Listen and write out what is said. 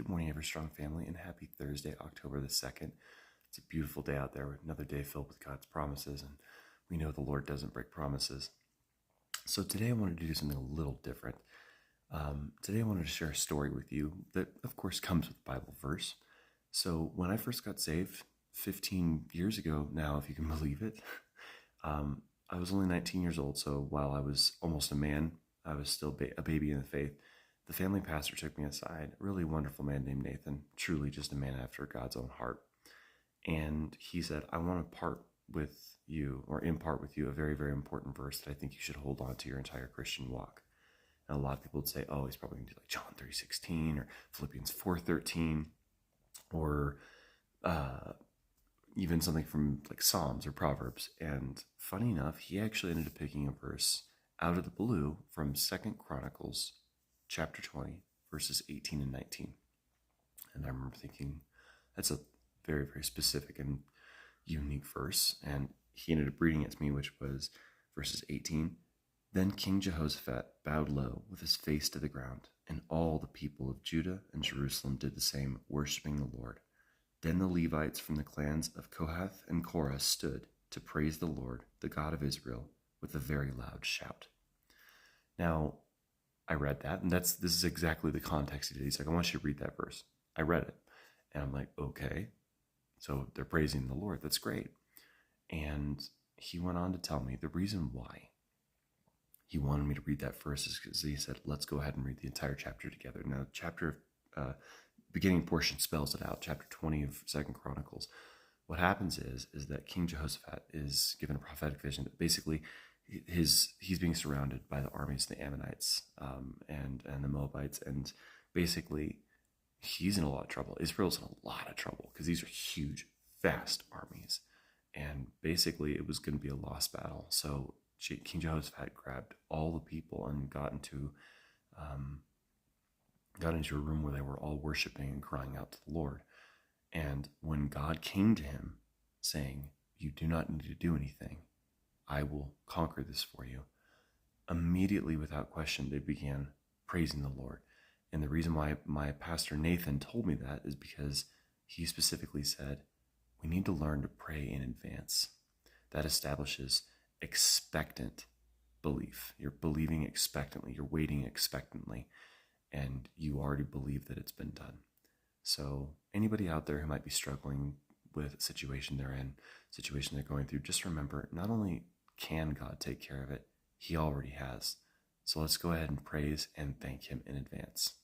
Good morning, Everstrong family, and happy Thursday, October the 2nd. It's a beautiful day out there, another day filled with God's promises, and we know the Lord doesn't break promises. So today I wanted to do something a little different. Today I wanted to share a story with you that, of course, comes with a Bible verse. So when I first got saved 15 years ago now, if you can believe it, I was only 19 years old. So while I was almost a man, I was still a baby in the faith. The family pastor took me aside, a really wonderful man named Nathan, truly just a man after God's own heart. And he said, I want to impart with you a very, very important verse that I think you should hold on to your entire Christian walk. And a lot of people would say, oh, he's probably going to do like John 3:16 or Philippians 4:13 or even something from like Psalms or Proverbs. And funny enough, he actually ended up picking a verse out of the blue from 2 Chronicles chapter 20, verses 18 and 19. And I remember thinking, that's a very, very specific and unique verse. And he ended up reading it to me, which was verses 18. Then King Jehoshaphat bowed low with his face to the ground, and all the people of Judah and Jerusalem did the same, worshiping the Lord. Then the Levites from the clans of Kohath and Korah stood to praise the Lord, the God of Israel, with a very loud shout. Now, I read that, and this is exactly the context he did. He's like, I want you to read that verse. I read it, and I'm like, okay. So they're praising the Lord. That's great. And he went on to tell me the reason why he wanted me to read that verse is because he said, let's go ahead and read the entire chapter together. Now, beginning portion spells it out, chapter 20 of 2 Chronicles. What happens is that King Jehoshaphat is given a prophetic vision that basically he's being surrounded by the armies of the Ammonites and the Moabites, and basically he's in a lot of trouble. Israel's in a lot of trouble because these are huge, vast armies, and basically it was going to be a lost battle. So King Jehoshaphat grabbed all the people and got into a room where they were all worshiping and crying out to the Lord. And when God came to him saying, you do not need to do anything, I will conquer this for you, immediately without question they began praising the Lord. And the reason why my pastor Nathan told me that is because he specifically said, we need to learn to pray in advance. That establishes expectant belief. You're believing expectantly, you're waiting expectantly, and you already believe that it's been done. So anybody out there who might be struggling with a situation they're in, situation they're going through, just remember, not only can God take care of it, he already has. So let's go ahead and praise and thank him in advance.